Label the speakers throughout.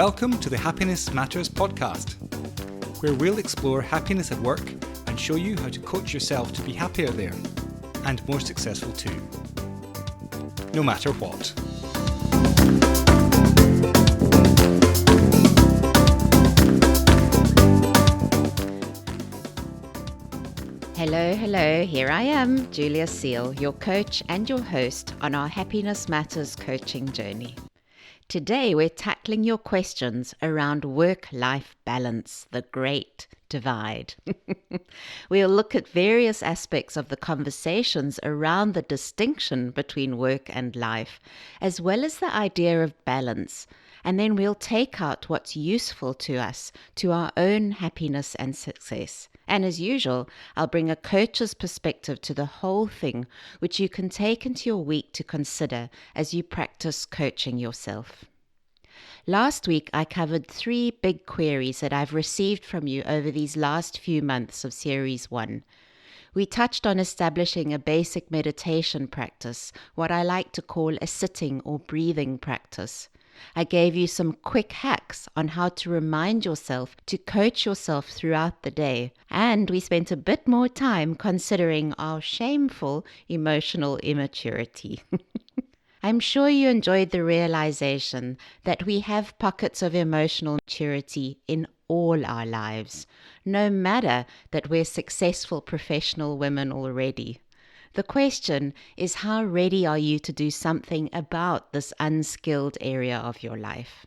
Speaker 1: Welcome to the Happiness Matters podcast, where we'll explore happiness at work and show you how to coach yourself to be happier there and more successful too, no matter what.
Speaker 2: Hello, here I am, Julia Seal, your coach and your host on our Happiness Matters coaching journey. Today we're tackling your questions around work-life balance, the great divide. We'll look at various aspects of the conversations around the distinction between work and life, as well as the idea of balance, and then we'll take out what's useful to us, to our own happiness and success. And as usual, I'll bring a coach's perspective to the whole thing, which you can take into your week to consider as you practice coaching yourself. Last week, I covered 3 big queries that I've received from you over these last few months of Series 1. We touched on establishing a basic meditation practice, what I like to call a sitting or breathing practice. I gave you some quick hacks on how to remind yourself to coach yourself throughout the day, and we spent a bit more time considering our shameful emotional immaturity. I'm sure you enjoyed the realization that we have pockets of emotional maturity in all our lives, no matter that we're successful professional women already. The question is, how ready are you to do something about this unskilled area of your life?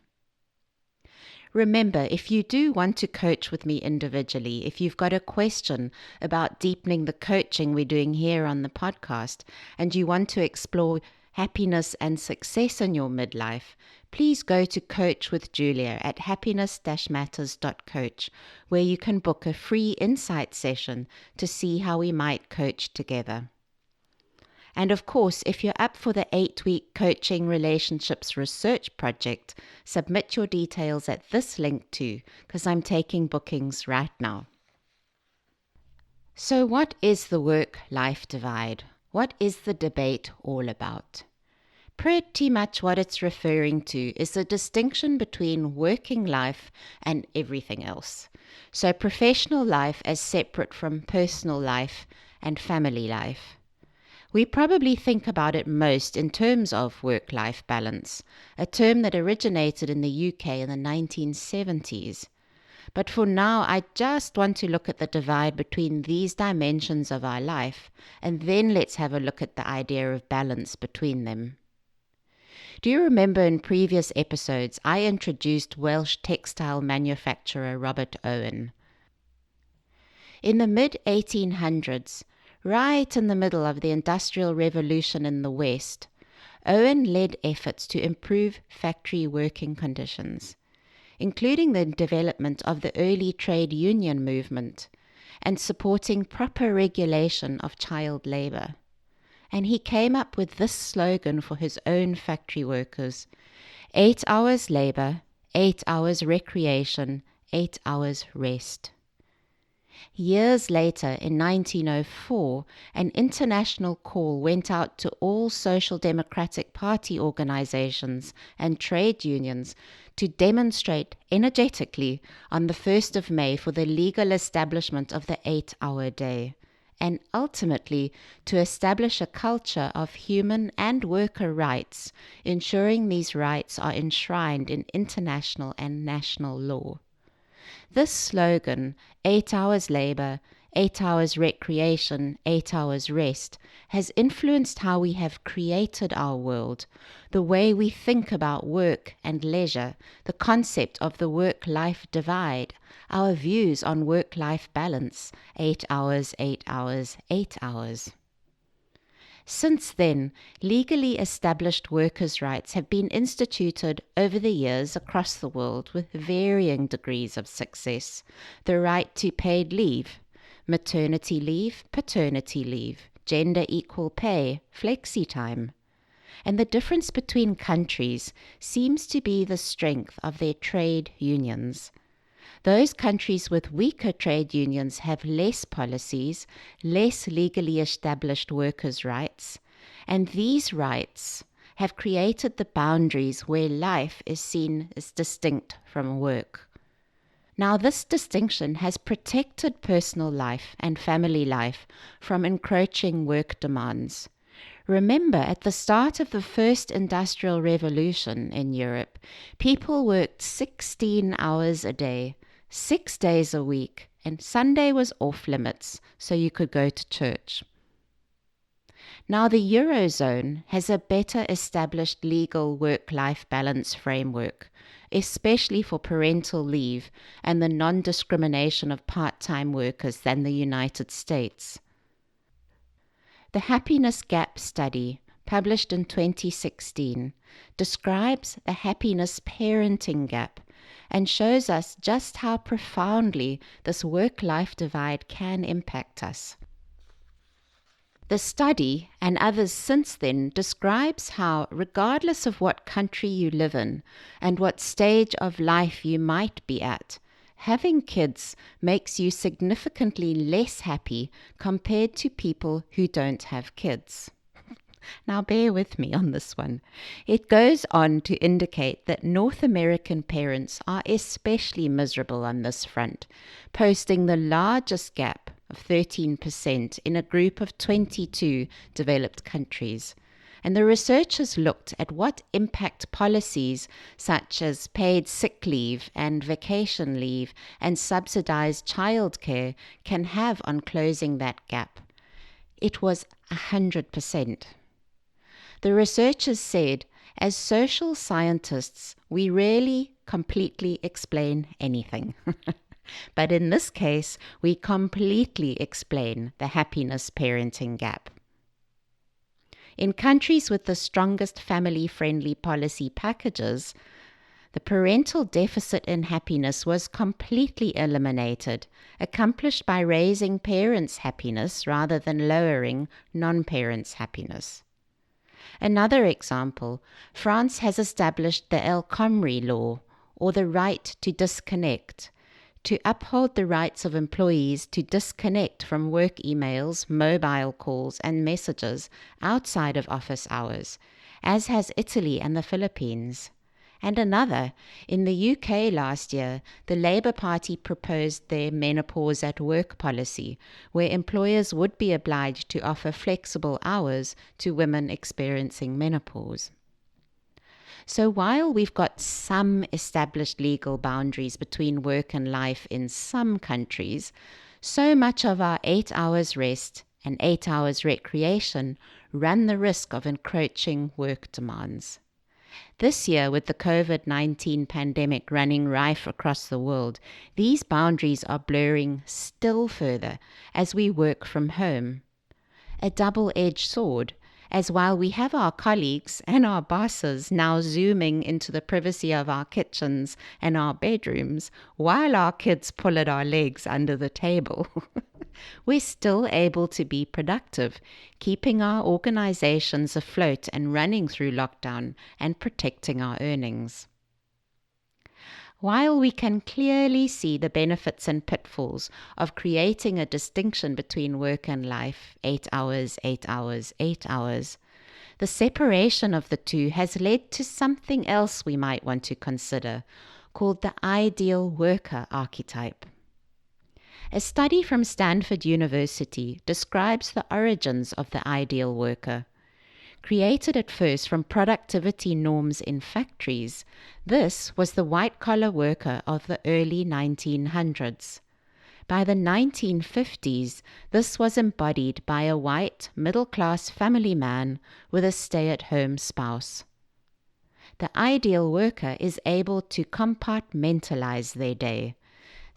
Speaker 2: Remember, if you do want to coach with me individually, if you've got a question about deepening the coaching we're doing here on the podcast, and you want to explore happiness and success in your midlife, please go to Coach with Julia at Happiness-Matters.coach, where you can book a free insight session to see how we might coach together. And of course, if you're up for the 8-week Coaching Relationships Research Project, submit your details at this link too, because I'm taking bookings right now. So what is the work-life divide? What is the debate all about? Pretty much what it's referring to is the distinction between working life and everything else. So professional life as separate from personal life and family life. We probably think about it most in terms of work-life balance, a term that originated in the UK in the 1970s. But for now, I just want to look at the divide between these dimensions of our life, and then let's have a look at the idea of balance between them. Do you remember in previous episodes, I introduced Welsh textile manufacturer Robert Owen? In the mid-1800s, right in the middle of the Industrial Revolution in the West, Owen led efforts to improve factory working conditions, including the development of the early trade union movement and supporting proper regulation of child labor. And he came up with this slogan for his own factory workers: 8 hours labor, 8 hours recreation, 8 hours rest. Years later, in 1904, an international call went out to all Social Democratic Party organizations and trade unions to demonstrate energetically on the 1st of May for the legal establishment of the 8-hour day, and ultimately to establish a culture of human and worker rights, ensuring these rights are enshrined in international and national law. This slogan, 8 hours labor, 8 hours recreation, 8 hours rest, has influenced how we have created our world, the way we think about work and leisure, the concept of the work-life divide, our views on work-life balance, 8 hours, 8 hours, 8 hours. Since then, legally established workers' rights have been instituted over the years across the world with varying degrees of success. The right to paid leave, maternity leave, paternity leave, gender equal pay, flexi time. And the difference between countries seems to be the strength of their trade unions. Those countries with weaker trade unions have less policies, less legally established workers' rights, and these rights have created the boundaries where life is seen as distinct from work. Now, this distinction has protected personal life and family life from encroaching work demands. Remember, at the start of the first industrial revolution in Europe, people worked 16 hours a day, 6 days a week, and Sunday was off limits, so you could go to church. Now, the Eurozone has a better established legal work-life balance framework, especially for parental leave and the non-discrimination of part-time workers than the United States. The Happiness Gap study, published in 2016, describes the happiness parenting gap and shows us just how profoundly this work-life divide can impact us. The study, and others since then, describes how, regardless of what country you live in and what stage of life you might be at, having kids makes you significantly less happy compared to people who don't have kids. Now bear with me on this one. It goes on to indicate that North American parents are especially miserable on this front, posting the largest gap of 13% in a group of 22 developed countries. And the researchers looked at what impact policies such as paid sick leave and vacation leave and subsidized childcare can have on closing that gap. It was 100%. The researchers said, as social scientists, we rarely completely explain anything. But in this case, we completely explain the happiness parenting gap. In countries with the strongest family-friendly policy packages, the parental deficit in happiness was completely eliminated, accomplished by raising parents' happiness rather than lowering non-parents' happiness. Another example, France has established the El Khomri law, or the right to disconnect, to uphold the rights of employees to disconnect from work emails, mobile calls, and messages outside of office hours, as has Italy and the Philippines. And another, in the UK last year, the Labour Party proposed their menopause at work policy, where employers would be obliged to offer flexible hours to women experiencing menopause. So while we've got some established legal boundaries between work and life in some countries, so much of our 8 hours rest and 8 hours recreation run the risk of encroaching work demands. This year, with the COVID-19 pandemic running rife across the world, these boundaries are blurring still further as we work from home. A double-edged sword, as while we have our colleagues and our bosses now zooming into the privacy of our kitchens and our bedrooms, while our kids pull at our legs under the table, we're still able to be productive, keeping our organizations afloat and running through lockdown and protecting our earnings. While we can clearly see the benefits and pitfalls of creating a distinction between work and life, 8 hours, 8 hours, 8 hours, the separation of the two has led to something else we might want to consider, called the ideal worker archetype. A study from Stanford University describes the origins of the ideal worker. Created at first from productivity norms in factories, this was the white-collar worker of the early 1900s. By the 1950s, this was embodied by a white, middle-class family man with a stay-at-home spouse. The ideal worker is able to compartmentalize their day,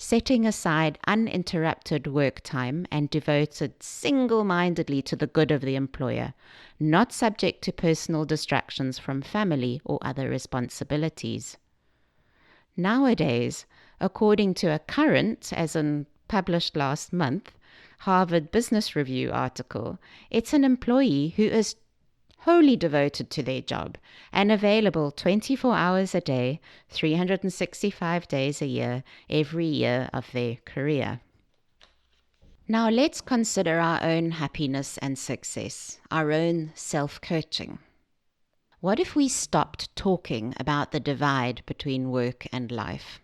Speaker 2: setting aside uninterrupted work time and devoted single-mindedly to the good of the employer, not subject to personal distractions from family or other responsibilities. Nowadays, according to a current, as in published last month, Harvard Business Review article, it's an employee who is wholly devoted to their job and available 24 hours a day, 365 days a year, every year of their career. Now let's consider our own happiness and success, our own self-coaching. What if we stopped talking about the divide between work and life?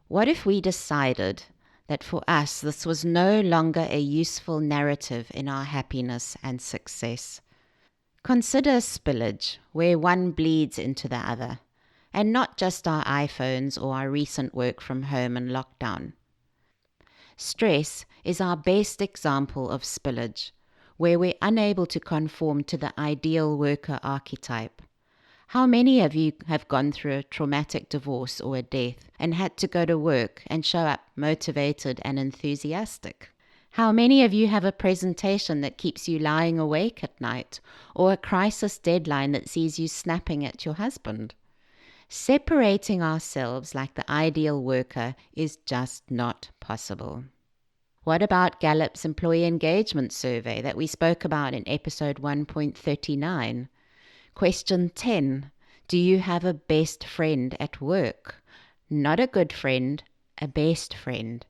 Speaker 2: What if we decided that for us this was no longer a useful narrative in our happiness and success? Consider spillage, where one bleeds into the other, and not just our iPhones or our recent work from home and lockdown. Stress is our best example of spillage, where we're unable to conform to the ideal worker archetype. How many of you have gone through a traumatic divorce or a death and had to go to work and show up motivated and enthusiastic? How many of you have a presentation that keeps you lying awake at night, or a crisis deadline that sees you snapping at your husband? Separating ourselves like the ideal worker is just not possible. What about Gallup's employee engagement survey that we spoke about in episode 1.39? Question 10. Do you have a best friend at work? Not a good friend, a best friend.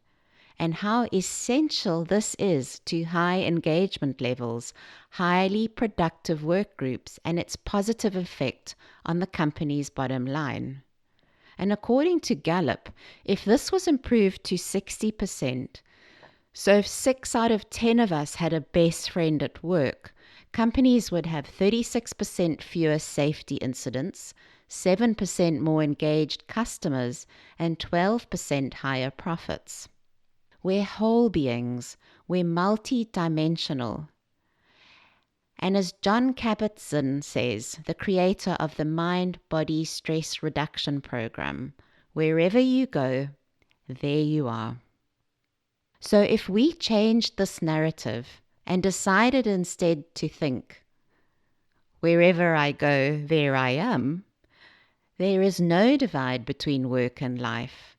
Speaker 2: And how essential this is to high engagement levels, highly productive work groups, and its positive effect on the company's bottom line. And according to Gallup, if this was improved to 60%, so if 6 out of 10 of us had a best friend at work, companies would have 36% fewer safety incidents, 7% more engaged customers, and 12% higher profits. We're whole beings, we're multi-dimensional. And as Jon Kabat-Zinn says, the creator of the Mind-Body Stress Reduction Program, wherever you go, there you are. So if we changed this narrative and decided instead to think, wherever I go, there I am, there is no divide between work and life.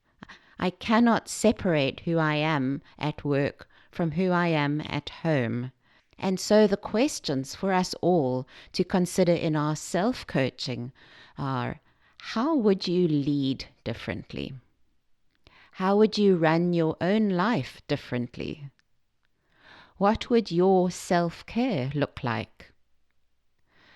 Speaker 2: I cannot separate who I am at work from who I am at home. And so the questions for us all to consider in our self-coaching are, how would you lead differently? How would you run your own life differently? What would your self-care look like?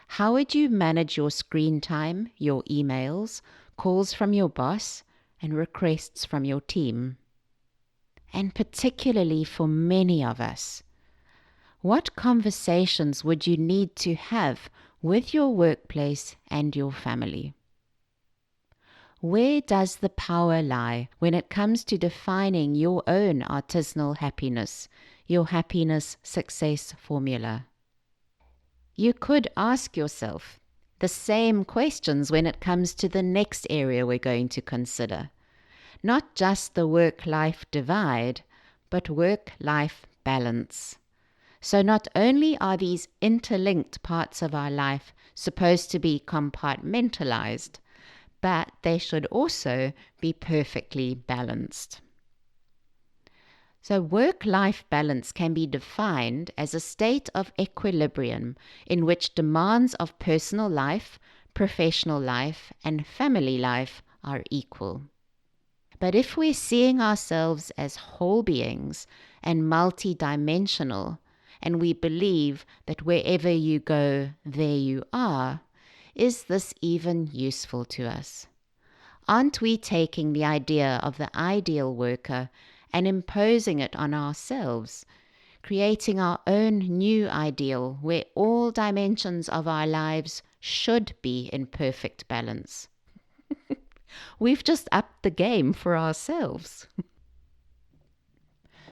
Speaker 2: How would you manage your screen time, your emails, calls from your boss, and requests from your team? And particularly for many of us, what conversations would you need to have with your workplace and your family? Where does the power lie when it comes to defining your own artisanal happiness, your happiness success formula? You could ask yourself the same questions when it comes to the next area we're going to consider. Not just the work-life divide, but work-life balance. So not only are these interlinked parts of our life supposed to be compartmentalized, but they should also be perfectly balanced. So work-life balance can be defined as a state of equilibrium in which demands of personal life, professional life, and family life are equal. But if we're seeing ourselves as whole beings and multi-dimensional, and we believe that wherever you go, there you are, is this even useful to us? Aren't we taking the idea of the ideal worker and imposing it on ourselves, creating our own new ideal where all dimensions of our lives should be in perfect balance? We've just upped the game for ourselves.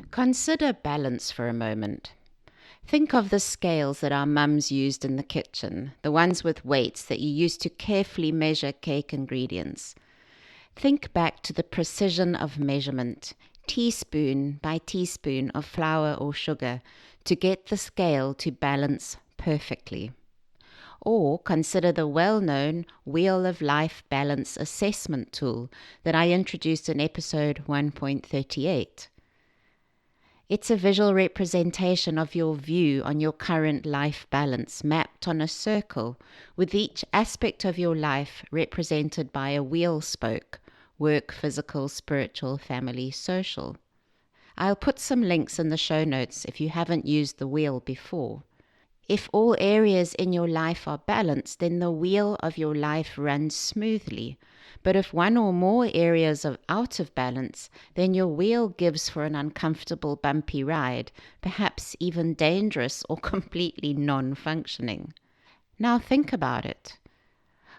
Speaker 2: Consider balance for a moment. Think of the scales that our mums used in the kitchen, the ones with weights that you used to carefully measure cake ingredients. Think back to the precision of measurement, teaspoon by teaspoon of flour or sugar, to get the scale to balance perfectly. Or consider the well-known Wheel of Life Balance Assessment tool that I introduced in episode 1.38. It's a visual representation of your view on your current life balance mapped on a circle, with each aspect of your life represented by a wheel spoke: work, physical, spiritual, family, social. I'll put some links in the show notes if you haven't used the wheel before. If all areas in your life are balanced, then the wheel of your life runs smoothly. But if one or more areas are out of balance, then your wheel gives for an uncomfortable, bumpy ride, perhaps even dangerous or completely non-functioning. Now think about it.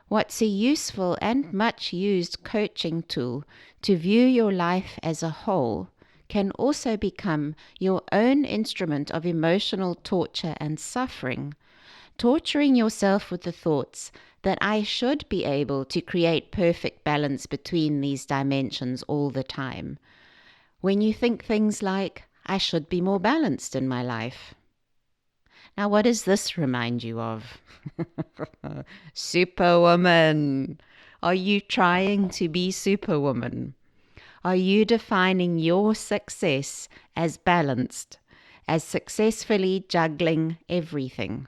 Speaker 2: What's a useful and much used coaching tool to view your life as a whole can also become your own instrument of emotional torture and suffering, torturing yourself with the thoughts that I should be able to create perfect balance between these dimensions all the time. When you think things like, I should be more balanced in my life. Now, what does this remind you of? Superwoman. Are you trying to be Superwoman? Are you defining your success as balanced, as successfully juggling everything?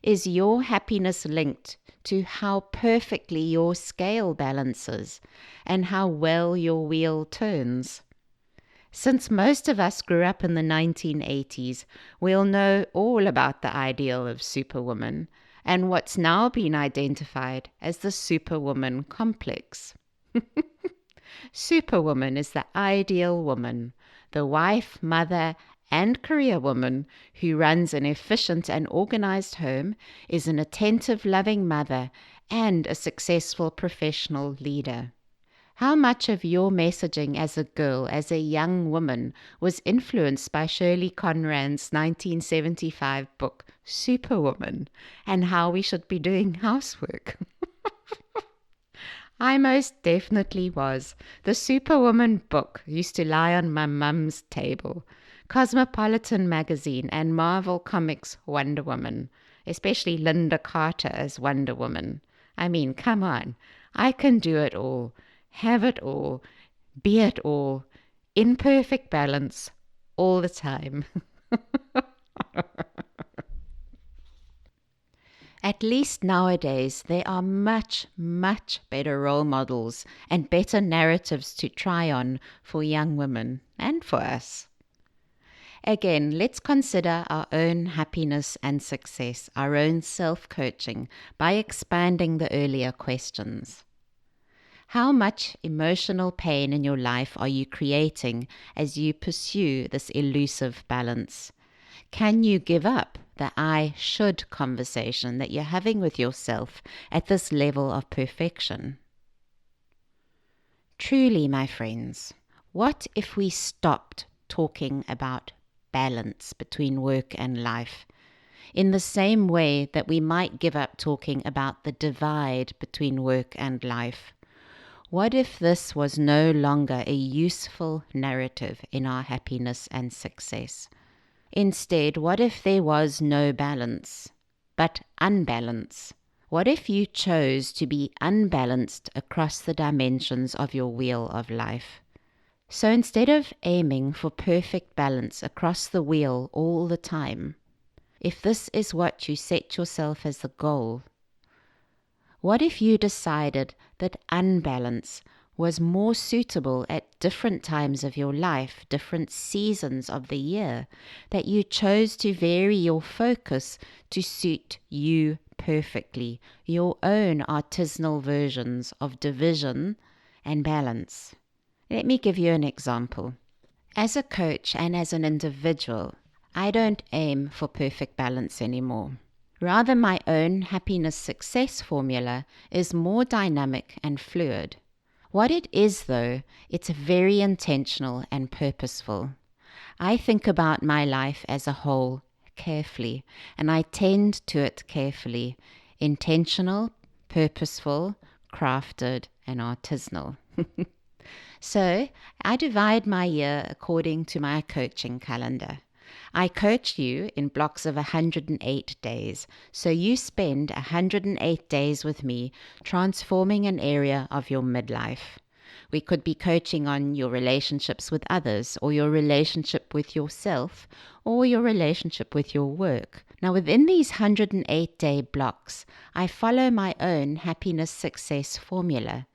Speaker 2: Is your happiness linked to how perfectly your scale balances and how well your wheel turns? Since most of us grew up in the 1980s, we'll know all about the ideal of Superwoman and what's now been identified as the Superwoman complex. Superwoman is the ideal woman, the wife, mother, and career woman who runs an efficient and organized home, is an attentive, loving mother, and a successful professional leader. How much of your messaging as a girl, as a young woman, was influenced by Shirley Conran's 1975 book, Superwoman, and how we should be doing housework? I most definitely was. The Superwoman book used to lie on my mum's table. Cosmopolitan magazine and Marvel Comics Wonder Woman, especially Linda Carter as Wonder Woman. I mean, come on. I can do it all, have it all, be it all, in perfect balance, all the time. At least nowadays, there are much, much better role models and better narratives to try on for young women and for us. Again, let's consider our own happiness and success, our own self-coaching, by expanding the earlier questions. How much emotional pain in your life are you creating as you pursue this elusive balance? Can you give up the I should conversation that you're having with yourself at this level of perfection? Truly, my friends, what if we stopped talking about balance between work and life, in the same way that we might give up talking about the divide between work and life? What if this was no longer a useful narrative in our happiness and success? Instead, what if there was no balance, but unbalance? What if you chose to be unbalanced across the dimensions of your wheel of life? So instead of aiming for perfect balance across the wheel all the time, if this is what you set yourself as the goal, what if you decided that unbalance was more suitable at different times of your life, different seasons of the year, that you chose to vary your focus to suit you perfectly, your own artisanal versions of division and balance? Let me give you an example. As a coach and as an individual, I don't aim for perfect balance anymore. Rather, my own happiness success formula is more dynamic and fluid. What it is, though, it's very intentional and purposeful. I think about my life as a whole carefully, and I tend to it carefully. Intentional, purposeful, crafted, and artisanal. So, I divide my year according to my coaching calendar. I coach you in blocks of 108 days, so you spend 108 days with me transforming an area of your midlife. We could be coaching on your relationships with others, or your relationship with yourself, or your relationship with your work. Now, within these 108-day blocks, I follow my own happiness success formula.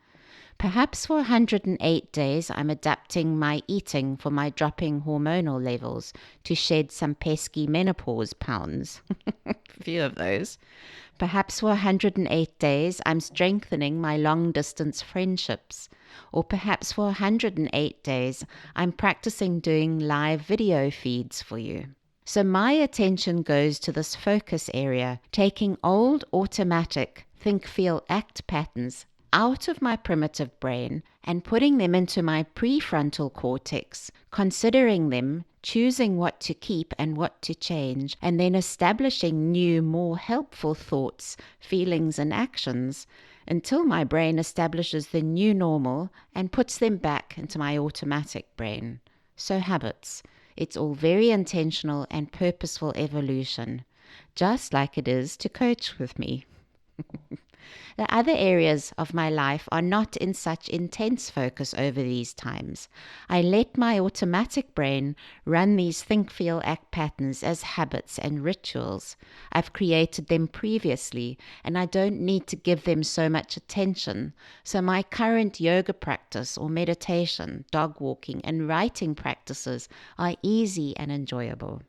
Speaker 2: Perhaps for 108 days, I'm adapting my eating for my dropping hormonal levels to shed some pesky menopause pounds. A few of those. Perhaps for 108 days, I'm strengthening my long-distance friendships. Or perhaps for 108 days, I'm practicing doing live video feeds for you. So my attention goes to this focus area, taking old automatic think, feel, act patterns out of my primitive brain and putting them into my prefrontal cortex, considering them, choosing what to keep and what to change, and then establishing new, more helpful thoughts, feelings, and actions until my brain establishes the new normal and puts them back into my automatic brain. So habits. It's all very intentional and purposeful evolution, just like it is to coach with me. The other areas of my life are not in such intense focus over these times. I let my automatic brain run these think, feel, act patterns as habits and rituals. I've created them previously, and I don't need to give them so much attention. So my current yoga practice or meditation, dog walking, and writing practices are easy and enjoyable.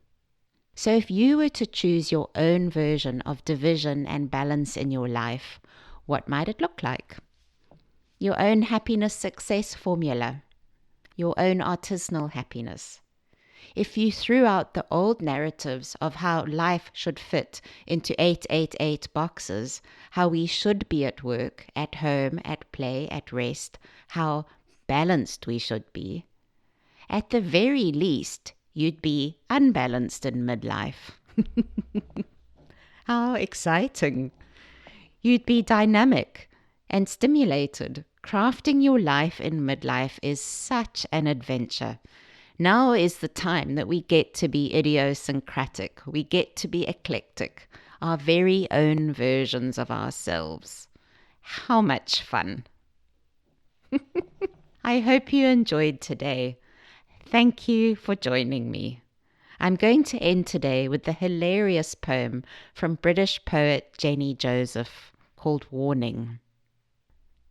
Speaker 2: So if you were to choose your own version of division and balance in your life, what might it look like? Your own happiness success formula, your own artisanal happiness. If you threw out the old narratives of how life should fit into 888 boxes, how we should be at work, at home, at play, at rest, how balanced we should be, at the very least, you'd be unbalanced in midlife. How exciting! You'd be dynamic and stimulated. Crafting your life in midlife is such an adventure. Now is the time that we get to be idiosyncratic. We get to be eclectic, our very own versions of ourselves. How much fun! I hope you enjoyed today. Thank you for joining me. I'm going to end today with the hilarious poem from British poet Jenny Joseph called Warning.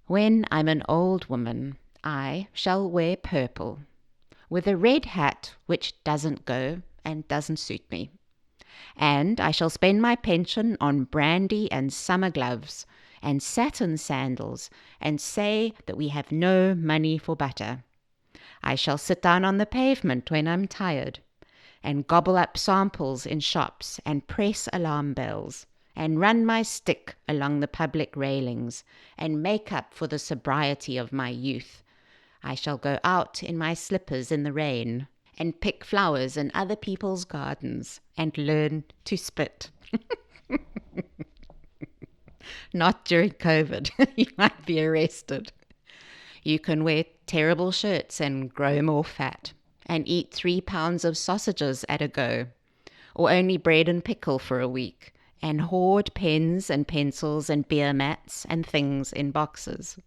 Speaker 2: When I'm an old woman, I shall wear purple, with a red hat which doesn't go and doesn't suit me. And I shall spend my pension on brandy and summer gloves and satin sandals and say that we have no money for butter. I shall sit down on the pavement when I'm tired and gobble up samples in shops and press alarm bells and run my stick along the public railings and make up for the sobriety of my youth. I shall go out in my slippers in the rain and pick flowers in other people's gardens and learn to spit. Not during COVID. You might be arrested. You can wear terrible shirts and grow more fat and eat 3 pounds of sausages at a go, or only bread and pickle for a week, and hoard pens and pencils and beer mats and things in boxes.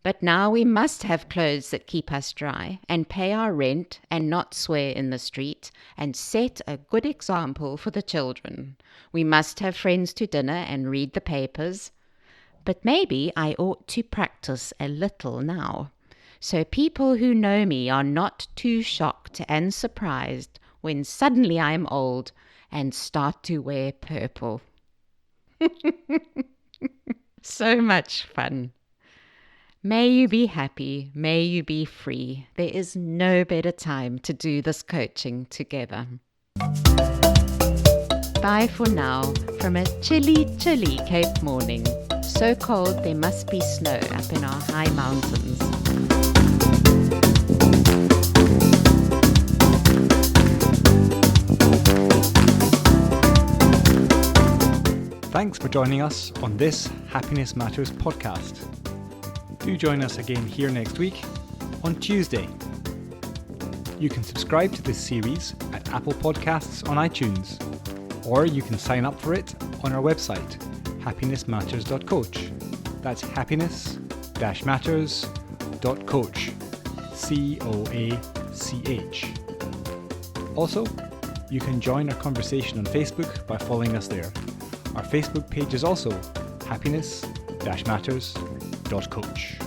Speaker 2: But now we must have clothes that keep us dry and pay our rent and not swear in the street and set a good example for the children. We must have friends to dinner and read the papers. But maybe I ought to practice a little now, so people who know me are not too shocked and surprised when suddenly I'm old and start to wear purple. So much fun. May you be happy, may you be free. There is no better time to do this coaching together. Bye for now from a chilly Cape morning. So cold there must be snow up in our high mountains.
Speaker 1: Thanks for joining us on this Happiness Matters podcast. Do join us again here next week on Tuesday. You can subscribe to this series at Apple Podcasts on iTunes, or you can sign up for it on our website, Happiness-Matters.coach. That's Happiness-Matters.coach. COACH. Also, you can join our conversation on Facebook by following us there. Our Facebook page is also Happiness-Matters.coach.